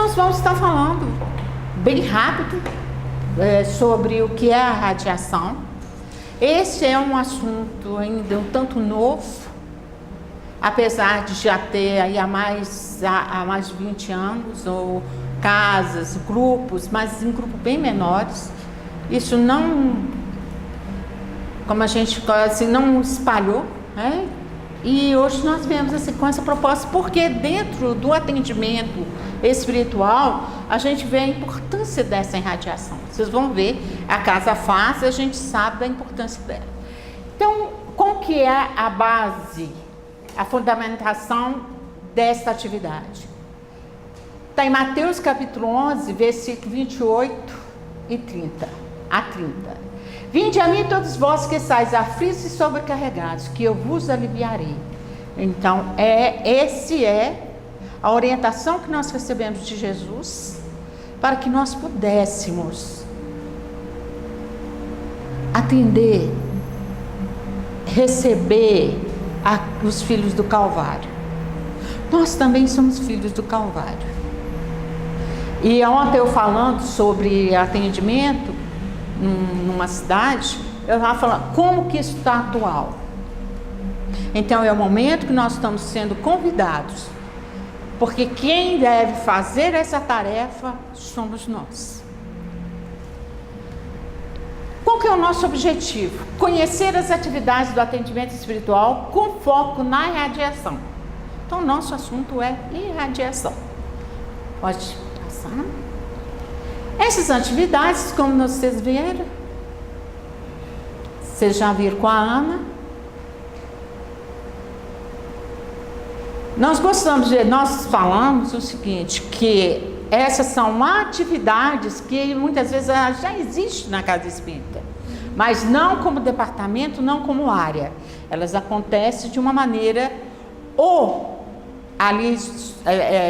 nós vamos estar falando bem rápido sobre o que é a radiação. Esse é um assunto ainda um tanto novo, apesar de já ter aí há mais de 20 anos, ou casas, grupos, mas em grupos bem menores. Isso não, como a gente assim, não espalhou, né? E hoje nós vemos assim, com essa proposta, porque dentro do atendimento espiritual, a gente vê a importância dessa irradiação. Vocês vão ver, a casa faz, a gente sabe da importância dela. Então, qual que é a base, a fundamentação desta atividade? Está em Mateus capítulo 11, versículo 28 e 30 a 30. Vinde a mim todos vós que estáis aflitos e sobrecarregados, que eu vos aliviarei. Então, essa é a orientação que nós recebemos de Jesus, para que nós pudéssemos atender, receber os filhos do Calvário. Nós também somos filhos do Calvário. E ontem eu falando sobre atendimento numa cidade, eu estava falando como que isso está atual. Então é o momento que nós estamos sendo convidados, porque quem deve fazer essa tarefa somos nós. Qual que é o nosso objetivo? Conhecer as atividades do atendimento espiritual com foco na irradiação. Então nosso assunto é irradiação. Pode passar. Essas atividades, como vocês viram, vocês já viram com a Ana. Nós falamos o seguinte, que essas são atividades que muitas vezes já existem na casa espírita, mas não como departamento, não como área. Elas acontecem de uma maneira ou ali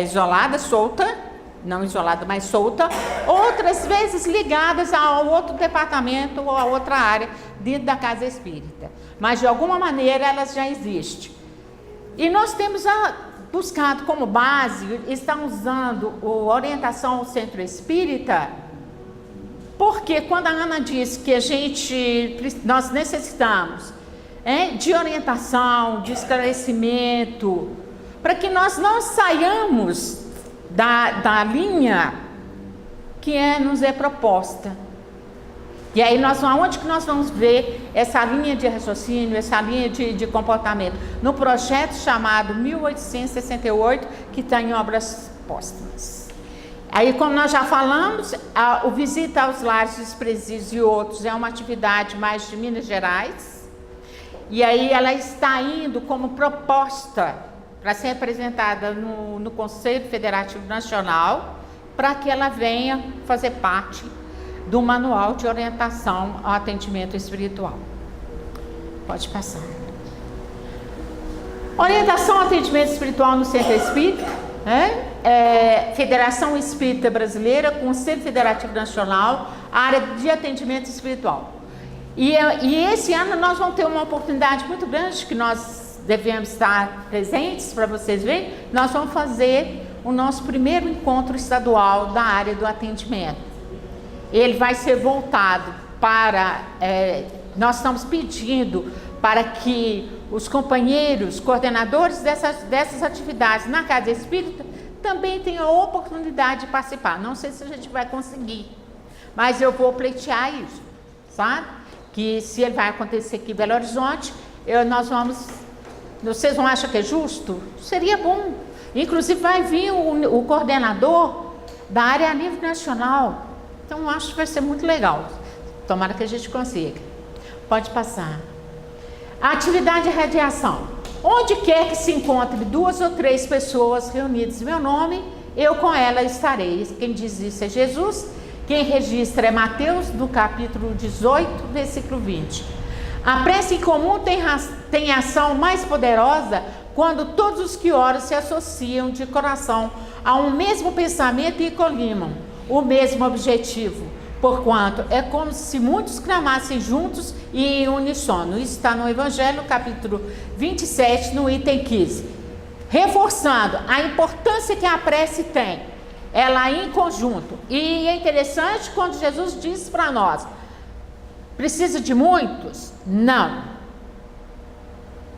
isolada, solta, não isolada, mas solta, outras vezes ligadas a outro departamento ou a outra área dentro da casa espírita. Mas de alguma maneira elas já existem. E nós temos buscado como base, estamos usando a orientação ao centro espírita, porque quando a Ana disse que nós necessitamos de orientação, de esclarecimento, para que nós não saiamos da linha que nos é proposta. E aí aonde que nós vamos ver essa linha de raciocínio, essa linha de comportamento? No projeto chamado 1868, que está em obras póstumas. Aí, como nós já falamos, o visita aos lares dos presídios e outros é uma atividade mais de Minas Gerais. E aí ela está indo como proposta para ser apresentada no Conselho Federativo Nacional, para que ela venha fazer parte do manual de orientação ao atendimento espiritual. Pode passar. Orientação ao atendimento espiritual no Centro Espírita, Federação Espírita Brasileira, Conselho Federativo Nacional, área de atendimento espiritual. E esse ano nós vamos ter uma oportunidade muito grande que nós devemos estar presentes, para vocês verem. Nós vamos fazer o nosso primeiro encontro estadual da área do atendimento. Ele vai ser voltado para, nós estamos pedindo para que os companheiros, coordenadores dessas atividades na Casa Espírita também tenham a oportunidade de participar. Não sei se a gente vai conseguir, mas eu vou pleitear isso, sabe? Que se ele vai acontecer aqui em Belo Horizonte, vocês não acham que é justo? Seria bom. Inclusive vai vir o coordenador da área a nível nacional. Então eu acho que vai ser muito legal. Tomara que a gente consiga. Pode passar. A atividade de radiação. Onde quer que se encontre 2 ou 3 pessoas reunidas em meu nome, eu com ela estarei. Quem diz isso é Jesus. Quem registra é Mateus, do capítulo 18, versículo 20. A prece em comum tem ação mais poderosa quando todos os que oram se associam de coração a um mesmo pensamento e colimam o mesmo objetivo, porquanto é como se muitos clamassem juntos e em uníssono. Isso está no Evangelho, capítulo 27, no item 15. Reforçando a importância que a prece tem ela em conjunto. E é interessante quando Jesus diz para nós: precisa de muitos? Não.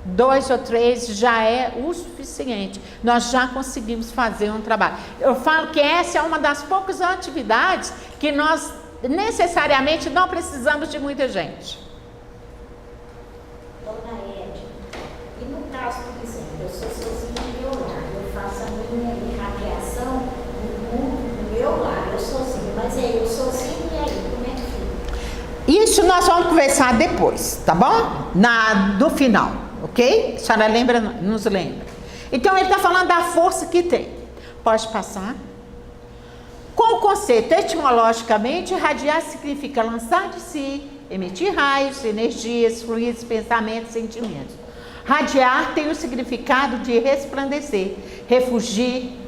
2 ou 3 já é o suficiente. Nós já conseguimos fazer um trabalho. Eu falo que essa é uma das poucas atividades que nós necessariamente não precisamos de muita gente. Dona Ed, e no caso, por exemplo, eu sou sozinha no meu lar, eu faço a minha irradiação no meu lar, eu sozinha, mas é eu sozinha e aí, como é que fica? Isso nós vamos conversar depois, tá bom? No final, ok? A senhora lembra, nos lembra. Então ele está falando da força que tem. Pode passar. Com o conceito etimologicamente, irradiar significa lançar de si, emitir raios, energias, fluidos, pensamentos, sentimentos. Radiar tem o significado de resplandecer, refugir,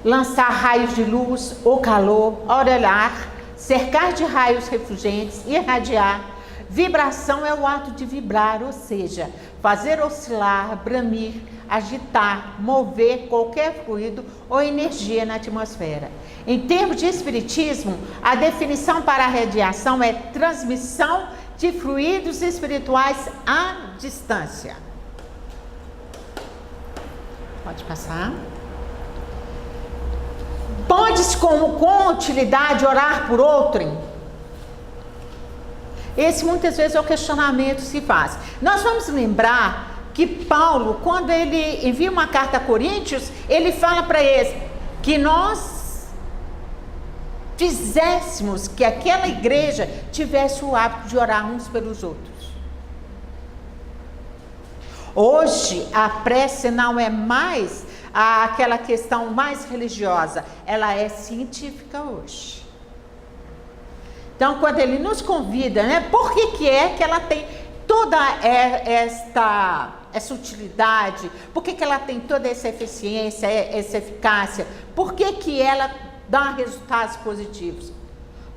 lançar raios de luz ou calor, aureolar, cercar de raios refulgentes, irradiar. Vibração é o ato de vibrar, ou seja, fazer oscilar, branir, agitar, mover qualquer fluido ou energia na atmosfera. Em termos de espiritismo, a definição para a radiação é transmissão de fluidos espirituais à distância. Pode passar. Pode-se com utilidade orar por outrem? Esse muitas vezes é o questionamento que se faz. Nós vamos lembrar que Paulo, quando ele envia uma carta a Coríntios, ele fala para eles que nós fizéssemos que aquela igreja tivesse o hábito de orar uns pelos outros. Hoje a prece não é mais aquela questão mais religiosa, ela é científica hoje. Então, quando ele nos convida, né, por que é que ela tem toda essa utilidade? Por que ela tem toda essa eficiência, essa eficácia? Por que ela dá resultados positivos?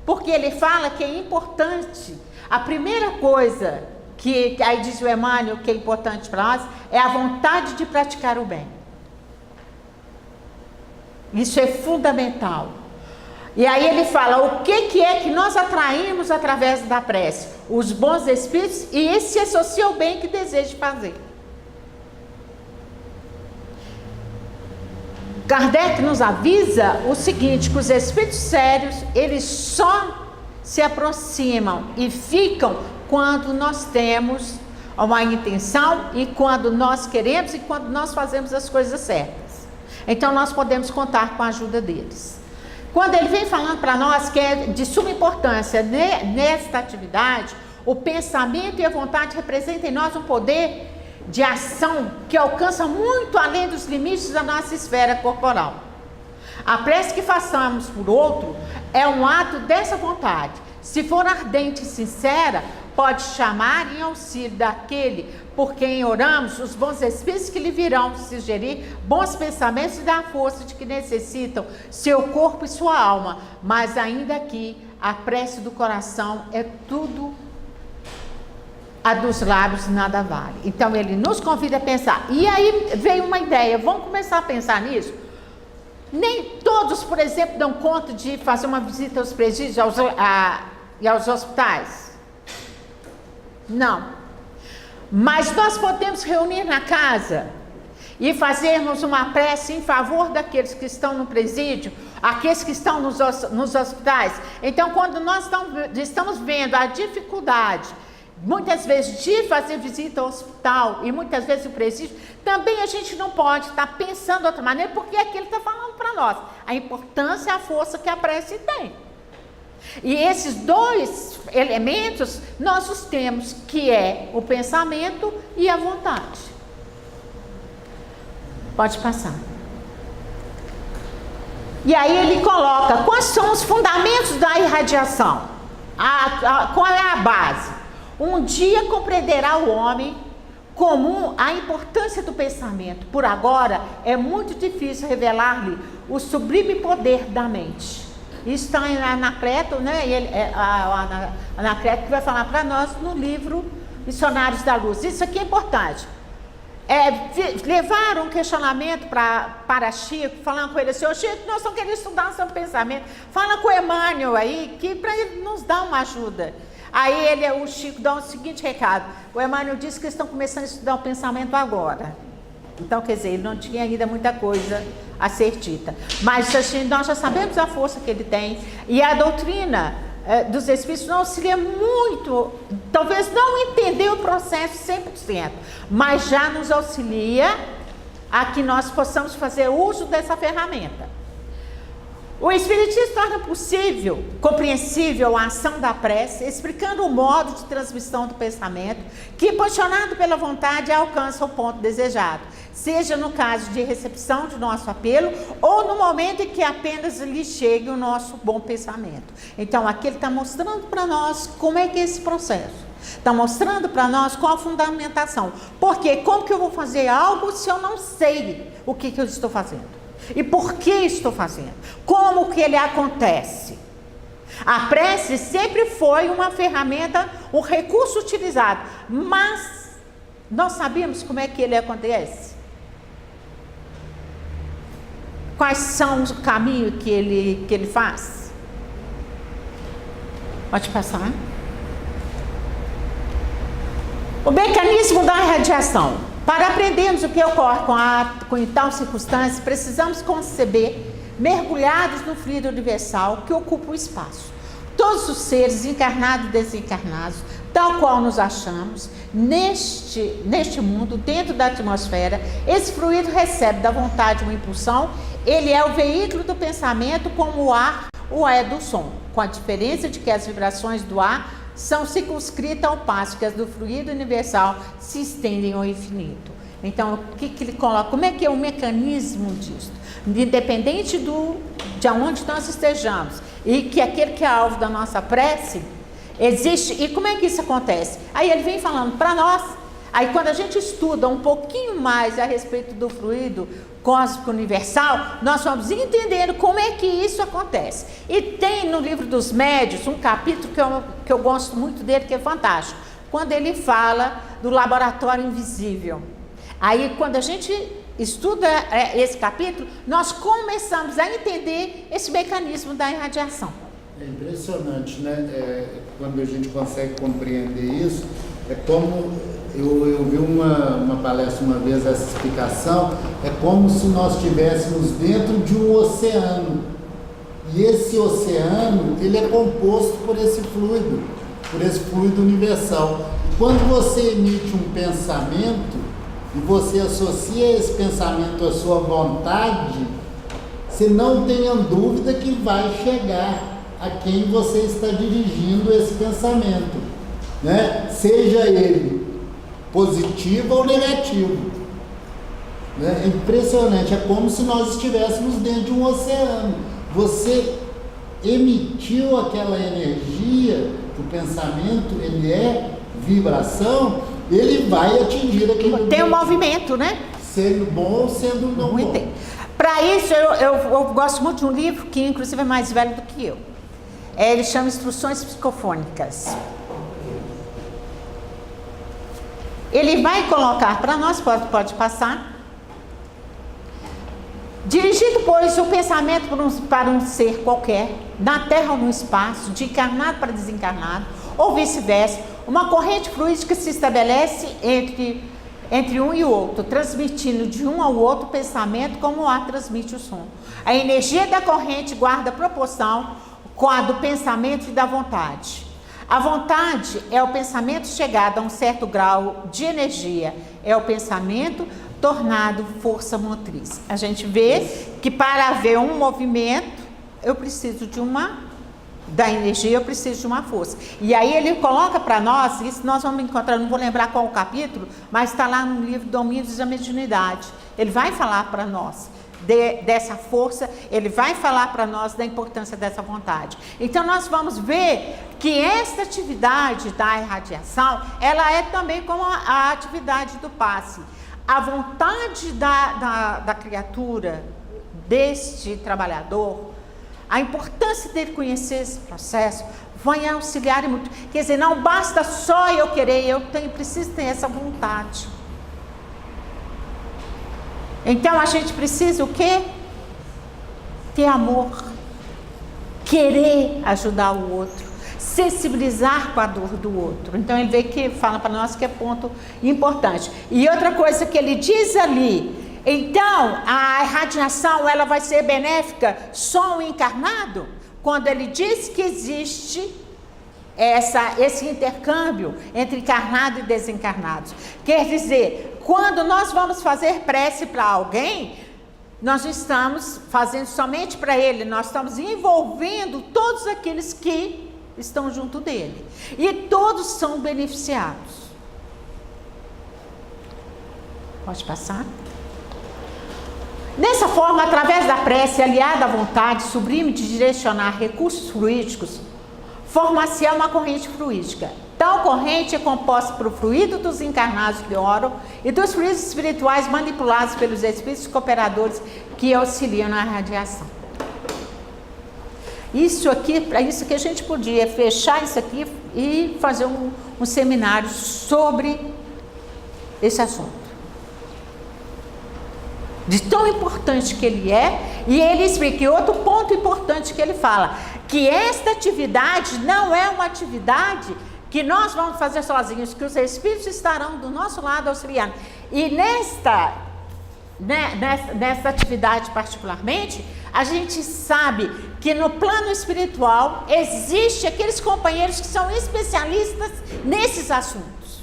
Porque ele fala que é importante. A primeira coisa que aí diz o Emmanuel que é importante para nós é a vontade de praticar o bem. Isso é fundamental. E aí ele fala o que é que nós atraímos através da prece? Os bons espíritos, e esse associa o bem que deseja fazer. Kardec nos avisa o seguinte, que os espíritos sérios, eles só se aproximam e ficam quando nós temos uma intenção e quando nós queremos e quando nós fazemos as coisas certas. Então nós podemos contar com a ajuda deles. Quando ele vem falando para nós que é de suma importância nesta atividade, o pensamento e a vontade representam em nós um poder de ação que alcança muito além dos limites da nossa esfera corporal. A prece que façamos por outro é um ato dessa vontade. Se for ardente e sincera, pode chamar em auxílio daquele por quem oramos os bons espíritos que lhe virão sugerir bons pensamentos e dar a força de que necessitam seu corpo e sua alma. Mas ainda aqui, a prece do coração é tudo, a dos lábios nada vale. Então ele nos convida a pensar. E aí veio uma ideia, vamos começar a pensar nisso? Nem todos, por exemplo, dão conta de fazer uma visita aos presídios e aos hospitais. Não. Mas nós podemos reunir na casa e fazermos uma prece em favor daqueles que estão no presídio, aqueles que estão nos hospitais. Então, quando nós estamos vendo a dificuldade, muitas vezes, de fazer visita ao hospital e muitas vezes o presídio, também a gente não pode estar pensando de outra maneira, porque é que ele está falando para nós. A importância e a força que a prece tem. E esses dois elementos nós os temos, que é o pensamento e a vontade. Pode passar. E aí ele coloca quais são os fundamentos da irradiação. Qual é a base? Um dia compreenderá o homem comum a importância do pensamento. Por agora é muito difícil revelar-lhe o sublime poder da mente. Isso está em Anacleto, né? Anacleto que vai falar para nós no livro Missionários da Luz. Isso aqui é importante. levaram um questionamento para Chico, falando com ele assim: ô Chico, nós estamos querendo estudar sobre pensamento, fala com o Emmanuel aí, que para ele nos dar uma ajuda. Aí o Chico dá o seguinte recado: o Emmanuel disse que eles estão começando a estudar o pensamento agora. Então, quer dizer, ele não tinha ainda muita coisa a ser dita. Mas assim, nós já sabemos a força que ele tem, e a doutrina dos Espíritos nos auxilia muito, talvez não entender o processo 100%, mas já nos auxilia a que nós possamos fazer uso dessa ferramenta. O Espiritismo torna possível, compreensível a ação da prece, explicando o modo de transmissão do pensamento, que, impulsionado pela vontade, alcança o ponto desejado, seja no caso de recepção de nosso apelo, ou no momento em que apenas lhe chegue o nosso bom pensamento. Então, aqui ele está mostrando para nós como é que é esse processo. Está mostrando para nós qual a fundamentação. Porque como que eu vou fazer algo se eu não sei o que eu estou fazendo? E por que estou fazendo? Como que ele acontece? A prece sempre foi uma ferramenta, um recurso utilizado, mas nós sabemos como é que ele acontece? Quais são os caminhos que ele faz? Pode passar. O mecanismo da radiação. Para aprendermos o que ocorre com tal circunstância, precisamos conceber mergulhados no fluido universal que ocupa o espaço. Todos os seres encarnados e desencarnados, tal qual nos achamos, neste mundo, dentro da atmosfera, esse fluido recebe da vontade uma impulsão. Ele é o veículo do pensamento, como o ar o é do som, com a diferença de que as vibrações do ar são circunscritas ao passo que as do fluido universal se estendem ao infinito. Então, o que ele coloca? Como é que é o mecanismo disso? Independente de onde nós estejamos, e que aquele que é alvo da nossa prece existe. E como é que isso acontece? Aí ele vem falando para nós. Aí quando a gente estuda um pouquinho mais a respeito do fluido cósmico universal, nós vamos entendendo como é que isso acontece. E tem no livro dos Médiuns um capítulo que eu gosto muito dele, que é fantástico, quando ele fala do laboratório invisível. Aí quando a gente estuda esse capítulo, nós começamos a entender esse mecanismo da irradiação. É impressionante, né? Quando a gente consegue compreender isso, é como... Eu vi uma palestra uma vez, essa explicação, é como se nós estivéssemos dentro de um oceano. E esse oceano, ele é composto por esse fluido universal. E quando você emite um pensamento, e você associa esse pensamento à sua vontade, você não tenha dúvida que vai chegar a quem você está dirigindo esse pensamento, né? Seja ele positivo ou negativo, né? É impressionante, é como se nós estivéssemos dentro de um oceano. Você emitiu aquela energia, o pensamento, ele é vibração, ele vai atingir aquele... Tem um movimento, né? Sendo bom ou sendo não muito bom. Para isso, eu gosto muito de um livro que inclusive é mais velho do que eu. Ele chama Instruções Psicofônicas. Ele vai colocar para nós, pode passar. Dirigido, pois, o pensamento para um ser qualquer, na terra ou no espaço, de encarnado para desencarnado, ou vice-versa, uma corrente fluídica se estabelece entre um e o outro, transmitindo de um ao outro o pensamento como o ar transmite o som. A energia da corrente guarda proporção com a do pensamento e da vontade. A vontade é o pensamento chegado a um certo grau de energia, é o pensamento tornado força motriz. A gente vê que para haver um movimento, eu preciso da energia, eu preciso de uma força. E aí ele coloca para nós, isso nós vamos encontrar, não vou lembrar qual o capítulo, mas está lá no livro Domínios da Mediunidade. Ele vai falar para nós dessa força, ele vai falar para nós da importância dessa vontade. Então nós vamos ver que esta atividade da irradiação, ela é também como a atividade do passe. A vontade da criatura, deste trabalhador, a importância dele conhecer esse processo, vai auxiliar muito. Quer dizer, não basta só eu querer, preciso ter essa vontade. Então a gente precisa o quê? Ter amor, querer ajudar o outro, sensibilizar com a dor do outro. Então ele vê que fala para nós que é ponto importante. E outra coisa que ele diz ali, então a irradiação ela vai ser benéfica só ao encarnado? Quando ele diz que existe esse intercâmbio entre encarnado e desencarnados. Quer dizer, quando nós vamos fazer prece para alguém, nós não estamos fazendo somente para ele, nós estamos envolvendo todos aqueles que estão junto dele. E todos são beneficiados. Pode passar? Dessa forma, através da prece aliada à vontade sublime de direcionar recursos fluídicos, forma-se uma corrente fluídica. Tal corrente é composta por fluido dos encarnados que oram e dos fluidos espirituais manipulados pelos espíritos cooperadores que auxiliam na radiação. Isso aqui, para isso que a gente podia fechar isso aqui e fazer um seminário sobre esse assunto. De tão importante que ele é, e ele explica outro ponto importante que ele fala, que esta atividade não é uma atividade que nós vamos fazer sozinhos, que os espíritos estarão do nosso lado auxiliando. E nesta atividade particularmente, a gente sabe que no plano espiritual existe aqueles companheiros que são especialistas nesses assuntos.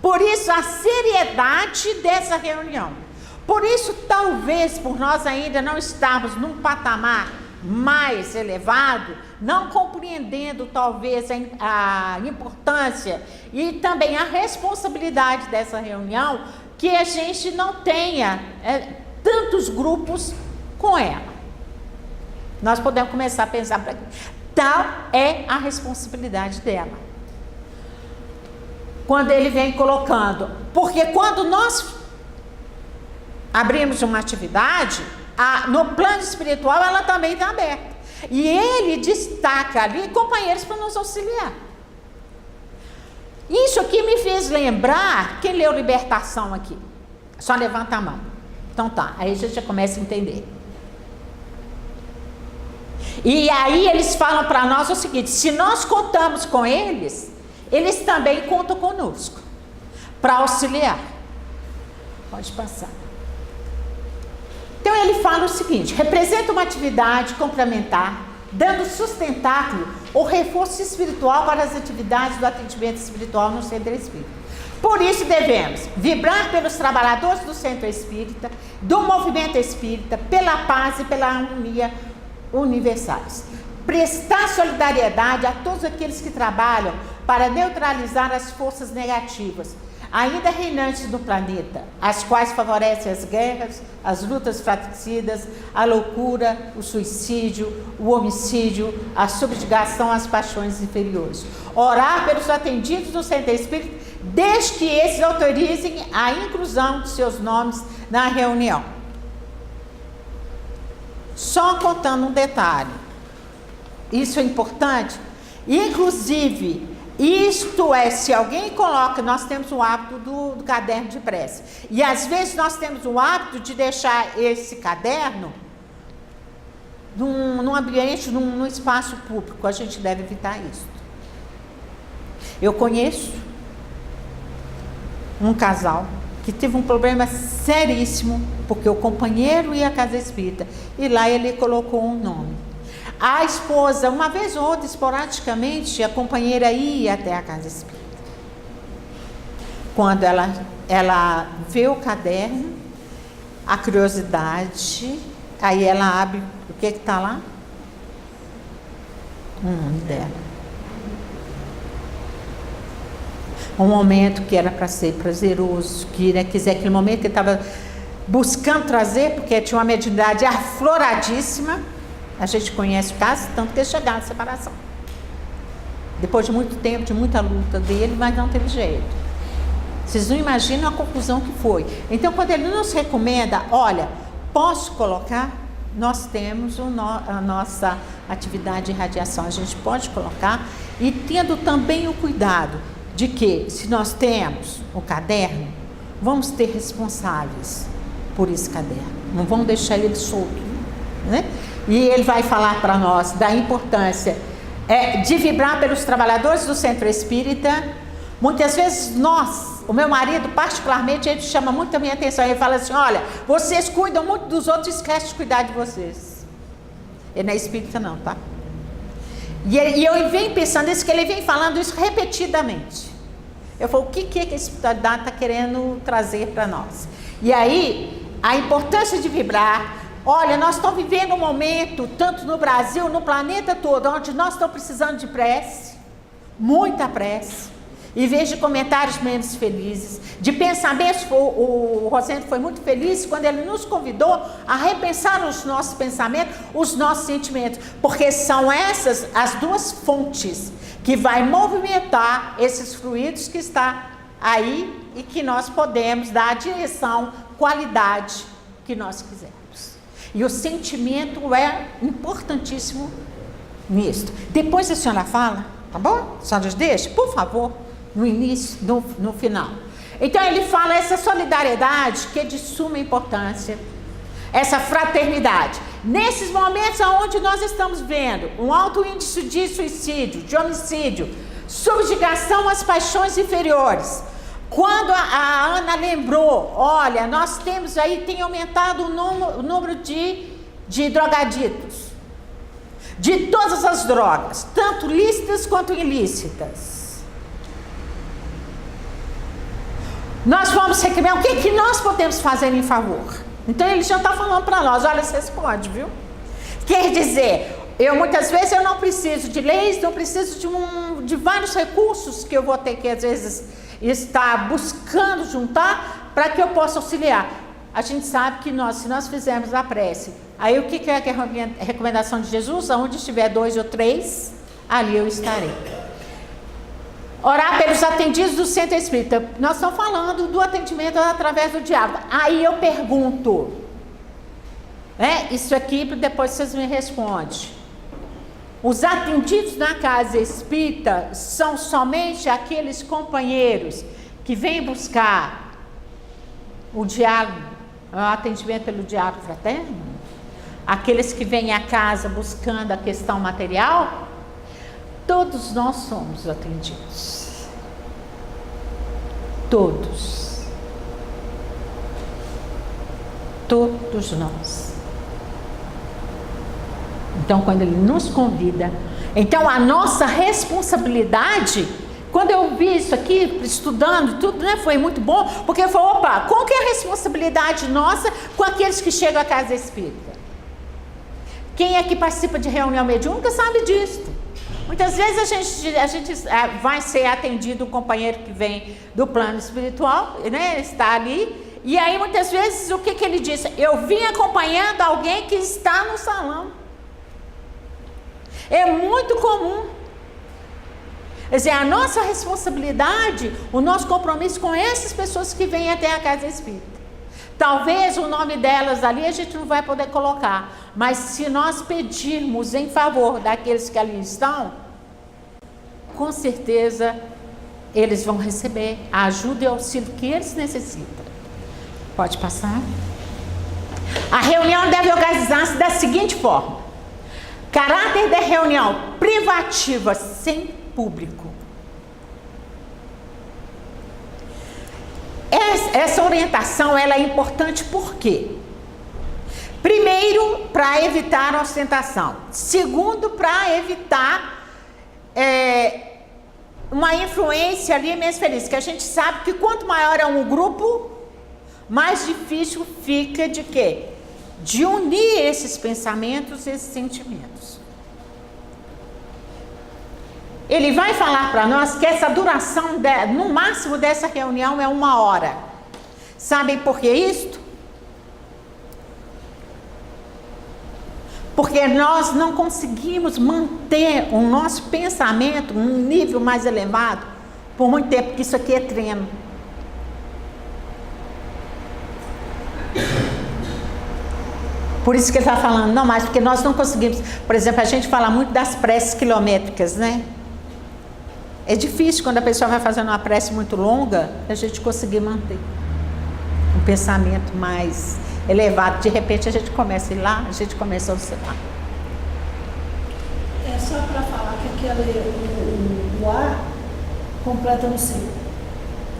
Por isso a seriedade dessa reunião. Por isso, talvez, por nós ainda não estarmos num patamar mais elevado, não compreendendo talvez a importância e também a responsabilidade dessa reunião, que a gente não tenha tantos grupos com ela. Nós podemos começar a pensar para aqui. Tal é a responsabilidade dela. Quando ele vem colocando, porque quando nós abrimos uma atividade, no plano espiritual ela também está aberta. E ele destaca ali companheiros para nos auxiliar. Isso aqui me fez lembrar, quem leu Libertação aqui? Só levanta a mão. Então tá, aí a gente já começa a entender. E aí eles falam para nós o seguinte, se nós contamos com eles, eles também contam conosco, para auxiliar. Pode passar. Então ele fala o seguinte, representa uma atividade complementar, dando sustentáculo ou reforço espiritual para as atividades do atendimento espiritual no centro espírita. Por isso devemos vibrar pelos trabalhadores do centro espírita, do movimento espírita, pela paz e pela harmonia universais. Prestar solidariedade a todos aqueles que trabalham para neutralizar as forças negativas, ainda reinantes no planeta, as quais favorecem as guerras, as lutas fratricidas, a loucura, o suicídio, o homicídio, a subjugação às paixões inferiores. Orar pelos atendidos do centro espírita, desde que esses autorizem a inclusão de seus nomes na reunião. Só contando um detalhe, isso é importante, inclusive, isto é, se alguém coloca, nós temos o hábito do caderno de prece, e às vezes nós temos o hábito de deixar esse caderno num ambiente, num espaço público, a gente deve evitar isso. Eu conheço um casal que teve um problema seríssimo, porque o companheiro ia à casa espírita, e lá ele colocou um nome. A esposa, uma vez ou outra, esporadicamente, a companheira ia até a casa espírita. Quando ela vê o caderno, a curiosidade, aí ela abre, o que está lá? O nome dela. Um momento que era para ser prazeroso, que quiser aquele momento que ele estava buscando trazer, porque tinha uma mediunidade afloradíssima. A gente conhece o caso, tanto que chegaram à separação. Depois de muito tempo, de muita luta dele, mas não teve jeito. Vocês não imaginam a conclusão que foi. Então, quando ele nos recomenda, olha, posso colocar? Nós temos a nossa atividade de radiação, a gente pode colocar, e tendo também o cuidado de que, se nós temos o caderno, vamos ter responsáveis por esse caderno. Não vão deixar ele solto, né? E ele vai falar para nós da importância de vibrar pelos trabalhadores do centro espírita. Muitas vezes o meu marido particularmente, ele chama muito a minha atenção. Ele fala assim: olha, vocês cuidam muito dos outros e esquecem de cuidar de vocês. Ele não é espírita não, tá? E eu venho pensando isso, que ele vem falando isso repetidamente. Eu falo, o que a espiritualidade está querendo trazer para nós? E aí, a importância de vibrar. Olha, nós estamos vivendo um momento, tanto no Brasil, no planeta todo, onde nós estamos precisando de prece, muita prece, e vejo comentários menos felizes, de pensamentos. O Rosendo foi muito feliz quando ele nos convidou a repensar os nossos pensamentos, os nossos sentimentos, porque são essas as duas fontes que vai movimentar esses fluidos que está aí e que nós podemos dar a direção, qualidade que nós quisermos. E o sentimento é importantíssimo nisso. Depois a senhora fala, tá bom? A senhora deixa, por favor, no início, no final. Então ele fala essa solidariedade que é de suma importância, essa fraternidade. Nesses momentos onde nós estamos vendo um alto índice de suicídio, de homicídio, subjugação às paixões inferiores. Quando a Ana lembrou, olha, nós temos aí, tem aumentado o número de drogaditos, de todas as drogas, tanto lícitas quanto ilícitas. Nós vamos recriar, o que nós podemos fazer em favor? Então ele já está falando para nós, olha, vocês podem, viu? Quer dizer, muitas vezes eu não preciso de leis, não preciso de vários recursos que eu vou ter que às vezes estar buscando juntar para que eu possa auxiliar. A gente sabe que se nós fizermos a prece, aí o que é a recomendação de Jesus? Onde estiver 2 ou 3, ali eu estarei. Orar pelos atendidos do centro espírita. Nós estamos falando do atendimento através do diálogo. Aí eu pergunto, isso aqui depois vocês me respondem. Os atendidos na casa espírita são somente aqueles companheiros que vêm buscar o diálogo, o atendimento pelo diálogo fraterno? Aqueles que vêm à casa buscando a questão material? Todos nós somos atendidos. Todos. Todos nós. Então, quando ele nos convida, então a nossa responsabilidade, quando eu vi isso aqui, estudando tudo, foi muito bom, porque eu falei, opa, qual que é a responsabilidade nossa com aqueles que chegam à casa espírita? Quem é que participa de reunião mediúnica sabe disso. Muitas vezes a gente vai ser atendido um companheiro que vem do plano espiritual, está ali, e aí muitas vezes o que ele diz? Eu vim acompanhando alguém que está no salão. É muito comum. Quer dizer, a nossa responsabilidade, o nosso compromisso com essas pessoas que vêm até a casa espírita. Talvez o nome delas ali a gente não vai poder colocar, mas se nós pedirmos em favor daqueles que ali estão, com certeza eles vão receber a ajuda e auxílio que eles necessitam. Pode passar? A reunião deve organizar-se da seguinte forma: caráter da reunião privativa, sem público. Essa orientação ela é importante por quê? Primeiro, para evitar a ostentação. Segundo, para evitar uma influência ali menos feliz. Que a gente sabe que quanto maior é um grupo, mais difícil fica de quê? De unir esses pensamentos, esses sentimentos. Ele vai falar para nós que essa duração, no máximo dessa reunião, é 1 hora. Sabem por que isto? Porque nós não conseguimos manter o nosso pensamento num nível mais elevado por muito tempo, porque isso aqui é treino. Por isso que ele está falando, não mais, porque nós não conseguimos. Por exemplo, a gente fala muito das preces quilométricas, né? É difícil quando a pessoa vai fazendo uma prece muito longa, a gente conseguir manter. um pensamento mais elevado. De repente a gente começa a ir lá, a gente começa a oscilar. É só para falar que o A completa no C.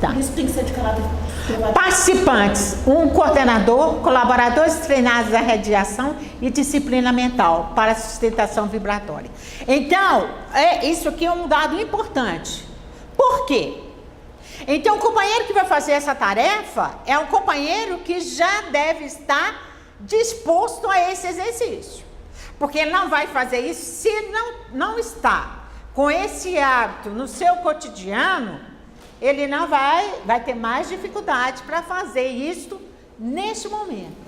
Tá. Isso tem que ser de caráter privado. Participantes, um coordenador, colaboradores treinados à radiação e disciplina mental para sustentação vibratória. Então, isso aqui é um dado importante. Por quê? Então, o companheiro que vai fazer essa tarefa é um companheiro que já deve estar disposto a esse exercício. Porque ele não vai fazer isso se não está com esse hábito no seu cotidiano. Ele não vai ter mais dificuldade para fazer isso neste momento.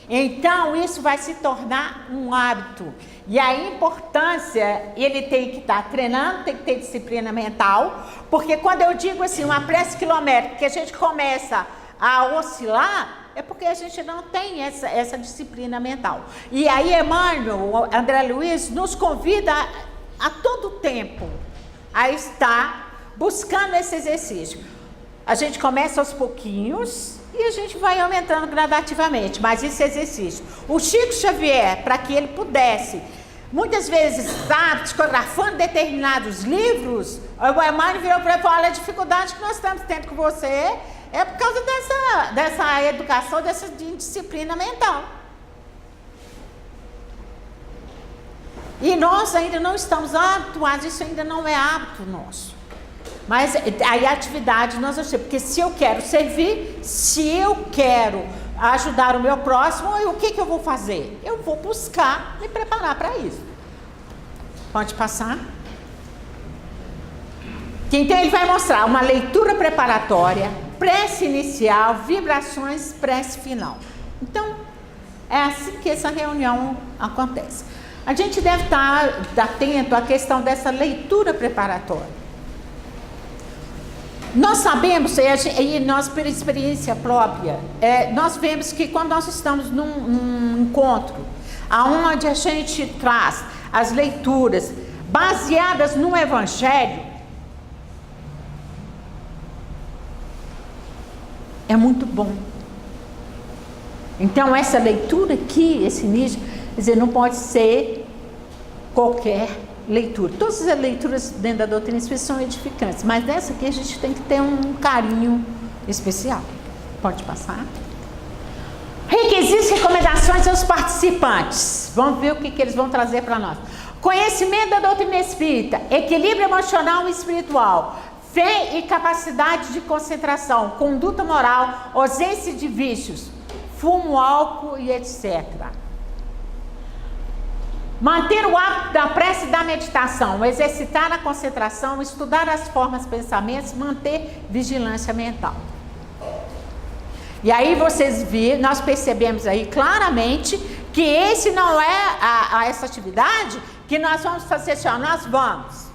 Então, isso vai se tornar um hábito. E a importância, ele tem que estar treinando, tem que ter disciplina mental, porque quando eu digo assim, uma prece quilométrica, que a gente começa a oscilar, é porque a gente não tem essa disciplina mental. E aí, Emmanuel, André Luiz, nos convida a todo tempo a estar buscando esse exercício. A gente começa aos pouquinhos e a gente vai aumentando gradativamente, mas esse exercício. O Chico Xavier, para que ele pudesse, muitas vezes, estar psicografando determinados livros, o Emmanuel virou para ele e falou: olha, a dificuldade que nós estamos tendo com você é por causa dessa educação, dessa disciplina mental. E nós ainda não estamos habituados, isso ainda não é hábito nosso. Mas aí a atividade nós achamos, porque se eu quero servir, se eu quero ajudar o meu próximo, o que eu vou fazer? Eu vou buscar me preparar para isso. Pode passar? Então ele vai mostrar uma leitura preparatória, prece inicial, vibrações, prece final. Então, é assim que essa reunião acontece. A gente deve estar atento à questão dessa leitura preparatória. Nós sabemos, e nós por experiência própria, nós vemos que quando nós estamos num encontro, onde a gente traz as leituras baseadas no Evangelho, é muito bom. Então essa leitura aqui, esse início, quer dizer, não pode ser qualquer leitura. Todas as leituras dentro da doutrina espírita são edificantes, mas nessa aqui a gente tem que ter um carinho especial. Pode passar? Requisitos e recomendações aos participantes. Vamos ver o que eles vão trazer para nós. Conhecimento da doutrina espírita, equilíbrio emocional e espiritual, fé e capacidade de concentração, conduta moral, ausência de vícios, fumo, álcool e etc. Manter o hábito da prece e da meditação, exercitar a concentração, estudar as formas, pensamentos, manter vigilância mental. E aí vocês viram, nós percebemos aí claramente que esse não é essa atividade que nós vamos fazer assim, ó, nós vamos.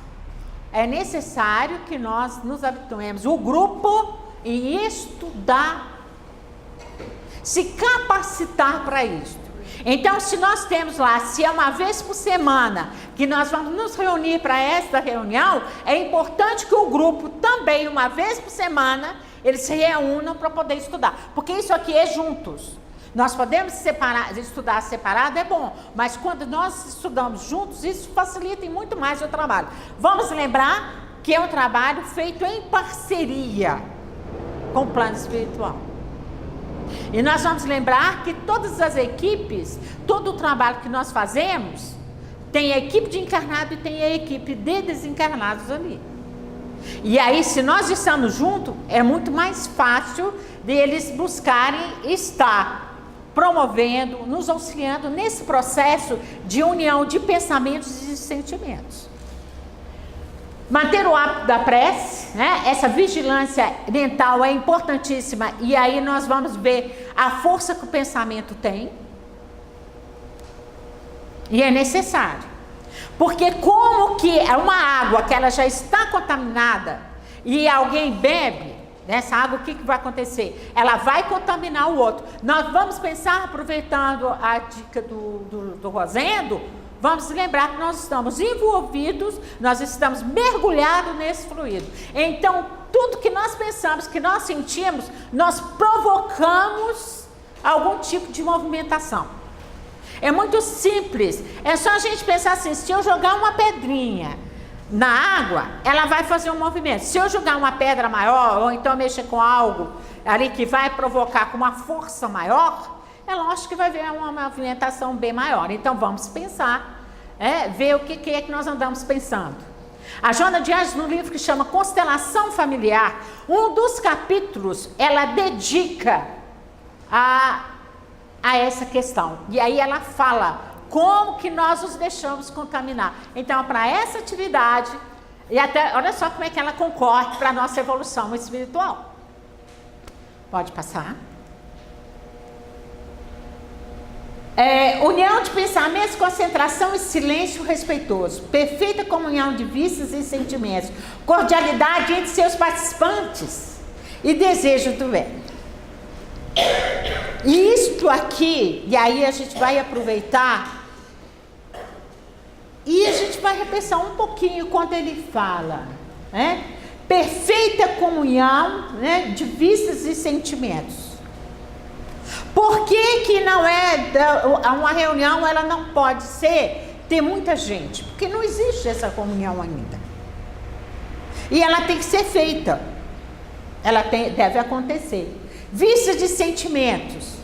É necessário que nós nos habituemos, o grupo, em estudar, se capacitar para isso. Então, se nós temos lá, se é uma vez por semana que nós vamos nos reunir para esta reunião, é importante que o grupo também, uma vez por semana, eles se reúnam para poder estudar. Porque isso aqui é juntos. Nós podemos estudar separado, é bom, mas quando nós estudamos juntos, isso facilita muito mais o trabalho. Vamos lembrar que é um trabalho feito em parceria com o plano espiritual. E nós vamos lembrar que todas as equipes, todo o trabalho que nós fazemos, tem a equipe de encarnado e tem a equipe de desencarnados ali. E aí, se nós estamos juntos, é muito mais fácil deles buscarem estar promovendo, nos auxiliando nesse processo de união de pensamentos e de sentimentos. Manter o hábito da prece, né? Essa vigilância mental é importantíssima, e aí nós vamos ver a força que o pensamento tem, e é necessário, porque como que é uma água que ela já está contaminada e alguém bebe nessa água, o que vai acontecer? Ela vai contaminar o outro. Nós vamos pensar, aproveitando a dica do Rosendo, vamos lembrar que nós estamos envolvidos, nós estamos mergulhados nesse fluido. Então, tudo que nós pensamos, que nós sentimos, nós provocamos algum tipo de movimentação. É muito simples. É só a gente pensar assim: se eu jogar uma pedrinha na água, ela vai fazer um movimento. Se eu jogar uma pedra maior, ou então mexer com algo ali que vai provocar com uma força maior, é lógico que vai haver uma movimentação bem maior. Então vamos pensar, ver o que é que nós andamos pensando. A Joana de Ângeles, no livro que chama Constelação Familiar, um dos capítulos ela dedica a essa questão. E aí ela fala como que nós os deixamos contaminar. Então, para essa atividade, e até, olha só como é que ela concorre para a nossa evolução espiritual. Pode passar. União de pensamentos, concentração e silêncio respeitoso. Perfeita comunhão de vistas e sentimentos. Cordialidade entre seus participantes. E desejo do bem. E isto aqui, e aí a gente vai aproveitar e a gente vai repensar um pouquinho quando ele fala, perfeita comunhão, de vistas e sentimentos. Por que não uma reunião, ela não pode ter muita gente? Porque não existe essa comunhão ainda. E ela tem que ser feita. Ela deve acontecer. Vistas de sentimentos.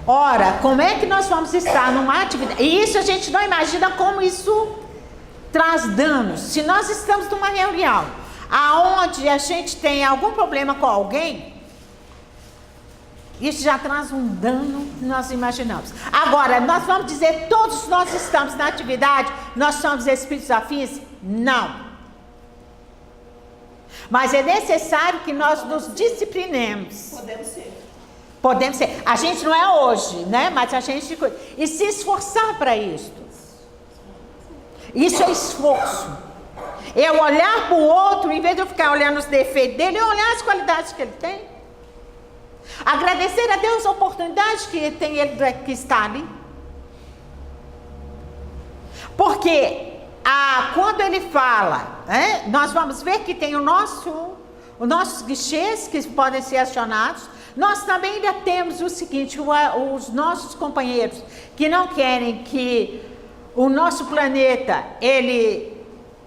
Ora, como é que nós vamos estar numa atividade? E isso a gente não imagina como isso traz danos. Se nós estamos numa reunião aonde a gente tem algum problema com alguém, isso já traz um dano que nós imaginamos. Agora, nós vamos dizer, todos nós estamos na atividade, nós somos espíritos afins? Não. Mas é necessário que nós nos disciplinemos. Podemos ser. A gente não é hoje, mas a gente... E se esforçar para isso. Isso é esforço. Eu olhar para o outro, em vez de eu ficar olhando os defeitos dele, eu olhar as qualidades que ele tem. Agradecer a Deus a oportunidade que tem ele que está ali. Porque quando ele fala, nós vamos ver que tem os nossos guichês que podem ser acionados. Nós também ainda temos o seguinte, os nossos companheiros que não querem que o nosso planeta ele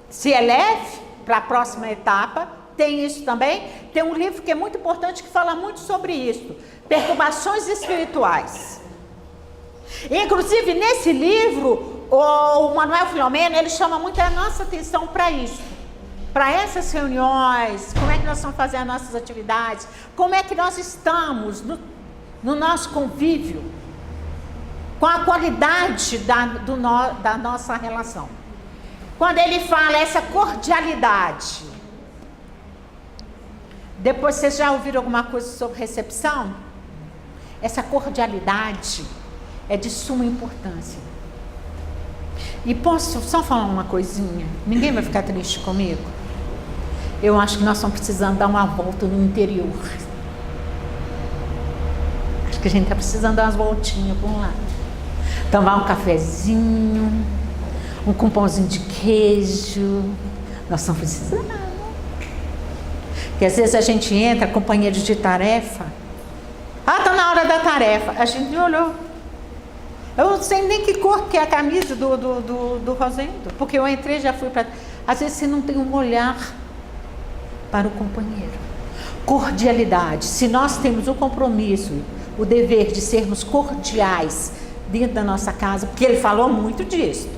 se eleve para a próxima etapa. Tem isso também. Tem um livro que é muito importante que fala muito sobre isso. Perturbações espirituais. Inclusive, nesse livro, o Manuel Filomeno, ele chama muito a nossa atenção para isso. Para essas reuniões, como é que nós estamos fazendo as nossas atividades, como é que nós estamos no nosso convívio, com a qualidade da nossa relação. Quando ele fala essa cordialidade, depois vocês já ouviram alguma coisa sobre recepção? Essa cordialidade é de suma importância. E posso só falar uma coisinha? Ninguém vai ficar triste comigo? Eu acho que nós estamos precisando dar uma volta no interior. Acho que a gente está precisando dar umas voltinhas por lá. Tomar um cafezinho, com um pãozinho de queijo. Nós estamos precisando. Porque às vezes a gente entra, companheiro de tarefa. Está na hora da tarefa. A gente olhou. Eu não sei nem que cor que é a camisa do Rosendo. Porque eu entrei e já fui para... Às vezes você não tem um olhar para o companheiro. Cordialidade. Se nós temos o compromisso, o dever de sermos cordiais dentro da nossa casa, porque ele falou muito disso.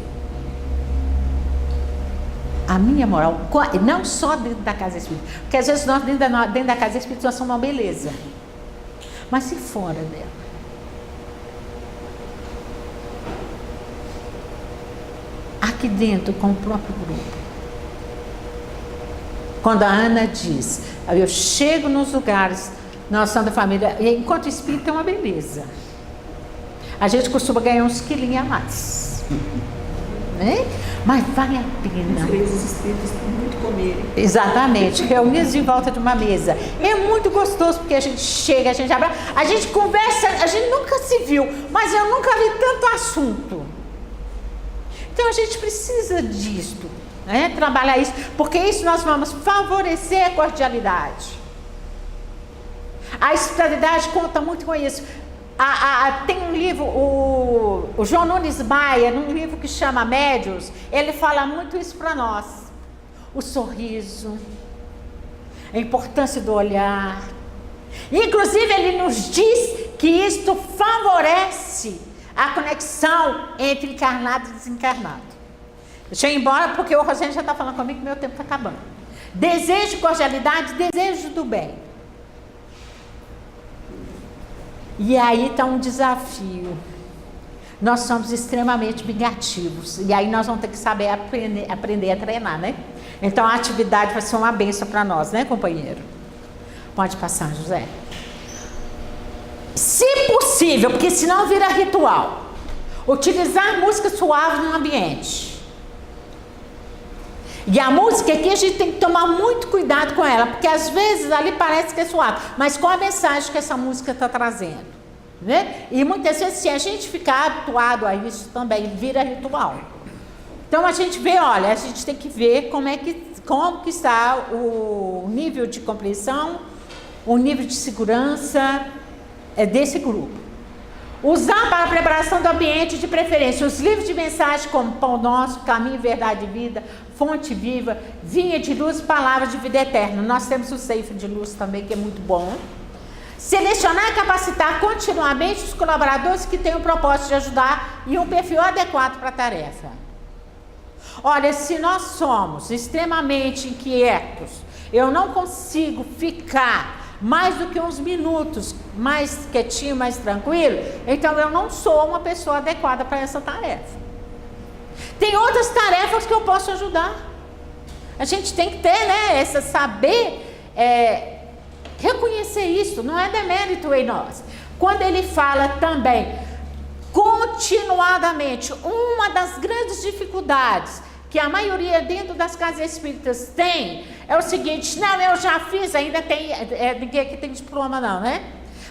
A minha moral, não só dentro da casa espírita, porque às vezes nós dentro da casa espírita nós somos uma beleza, mas se fora dela. Aqui dentro, com o próprio grupo. Quando a Ana diz, eu chego nos lugares, nós somos da família, e enquanto espírita é uma beleza. A gente costuma ganhar uns quilinhos a mais. Mas vale a pena. Os espíritos têm muito comer. Exatamente, reunidos em volta de uma mesa. É muito gostoso, porque a gente chega, a gente abraça, a gente conversa, a gente nunca se viu, mas eu nunca vi tanto assunto. Então a gente precisa disto. né? Trabalhar isso, porque isso nós vamos favorecer a cordialidade. A espiritualidade conta muito com isso. Tem um livro, o João Nunes Maia, num livro que chama Médios, ele fala muito isso para nós. O sorriso, a importância do olhar. Inclusive ele nos diz que isto favorece a conexão entre encarnado e desencarnado. Deixa eu ir embora porque o Rosângela já está falando comigo que meu tempo está acabando. Desejo de cordialidade, desejo do bem. E aí está um desafio. Nós somos extremamente vingativos. E aí nós vamos ter que saber aprender a treinar, né? Então a atividade vai ser uma bênção para nós, né, companheiro? Pode passar, José. Se possível, porque senão vira ritual, utilizar música suave no ambiente. E a música aqui a gente tem que tomar muito cuidado com ela, porque às vezes ali parece que é suave, mas qual a mensagem que essa música está trazendo, né? E muitas vezes se a gente ficar habituado a isso também vira ritual. Então a gente vê, olha, a gente tem que ver como que está o nível de compreensão, o nível de segurança desse grupo. Usar para a preparação do ambiente, de preferência, os livros de mensagem como Pão Nosso, Caminho, Verdade e Vida, Fonte Viva, Vinha de Luz, Palavras de Vida Eterna. Nós temos o Ceifa de Luz também, que é muito bom. Selecionar e capacitar continuamente os colaboradores que têm o propósito de ajudar e um perfil adequado para a tarefa. Olha, se nós somos extremamente inquietos, eu não consigo ficar mais do que uns minutos mais quietinho, mais tranquilo, então eu não sou uma pessoa adequada para essa tarefa. Tem outras tarefas que eu posso ajudar. A gente tem que ter, né, saber reconhecer isso, não é demérito em nós. Quando ele fala também, continuadamente, uma das grandes dificuldades que a maioria dentro das casas espíritas tem, é o seguinte: não, eu já fiz, ainda tem, ninguém aqui tem diploma não, né?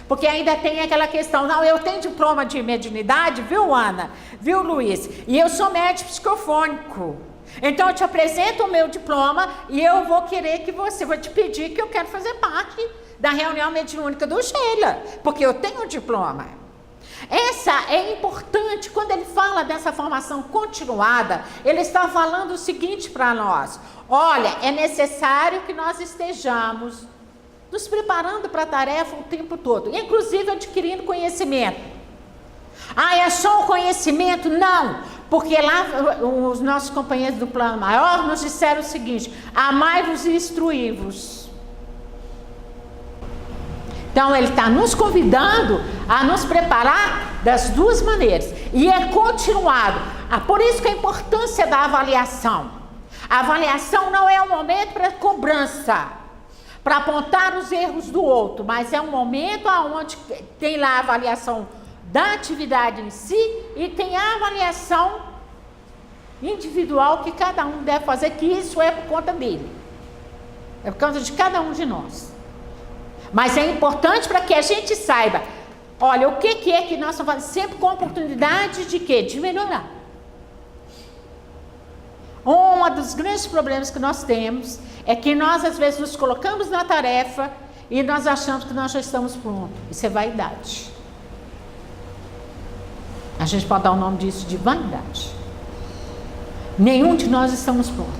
Porque ainda tem aquela questão, não, eu tenho diploma de mediunidade, viu, Ana? Viu, Luiz? E eu sou médico psicofônico. Então eu te apresento o meu diploma e eu vou querer que você, vou te pedir que eu quero fazer parte da reunião mediúnica do Sheila, porque eu tenho um diploma. Essa é importante. Quando ele fala dessa formação continuada, ele está falando o seguinte para nós: olha, é necessário que nós estejamos nos preparando para a tarefa o tempo todo, inclusive adquirindo conhecimento. É só o conhecimento? Não, porque lá os nossos companheiros do plano maior nos disseram o seguinte: amai-vos e instruí-vos. Então ele está nos convidando a nos preparar das duas maneiras, e é continuado. Por isso que a importância da avaliação. A avaliação não é um momento para cobrança, para apontar os erros do outro, mas é um momento onde tem lá a avaliação da atividade em si e tem a avaliação individual que cada um deve fazer, que isso é por conta dele, é por causa de cada um de nós. Mas é importante para que a gente saiba, olha, o que é que nós estamos fazendo, sempre com a oportunidade de quê? De melhorar. Um dos grandes problemas que nós temos é que nós às vezes nos colocamos na tarefa e nós achamos que nós já estamos prontos. Isso é vaidade. A gente pode dar o nome disso de vaidade. Nenhum de nós estamos prontos.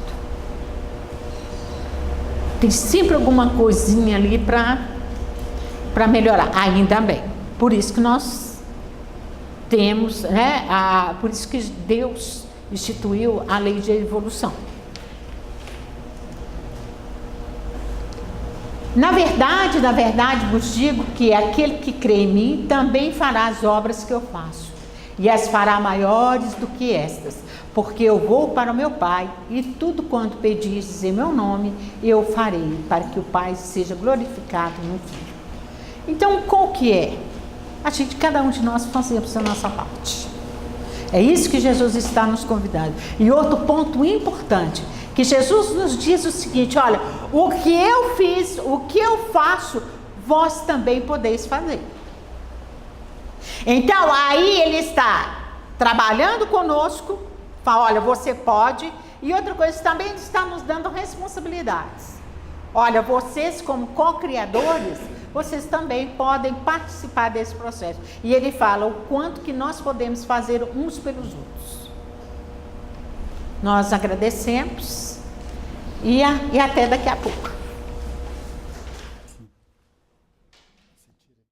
Tem sempre alguma coisinha ali para melhorar, ainda bem. Por isso que nós temos, né, por isso que Deus instituiu a lei de evolução. Na verdade vos digo que aquele que crê em mim também fará as obras que eu faço, e as fará maiores do que estas, porque eu vou para o meu Pai, e tudo quanto pedistes em meu nome, eu farei, para que o Pai seja glorificado no Filho. Então, qual que é? Cada um de nós fazemos a nossa parte. É isso que Jesus está nos convidando. E outro ponto importante, que Jesus nos diz o seguinte: olha, o que eu fiz, o que eu faço, vós também podeis fazer. Então, aí ele está trabalhando conosco, Fala, olha, você pode. E outra coisa, também está nos dando responsabilidades. Olha, vocês como co-criadores, vocês também podem participar desse processo. E ele fala o quanto que nós podemos fazer uns pelos outros. Nós agradecemos e até daqui a pouco.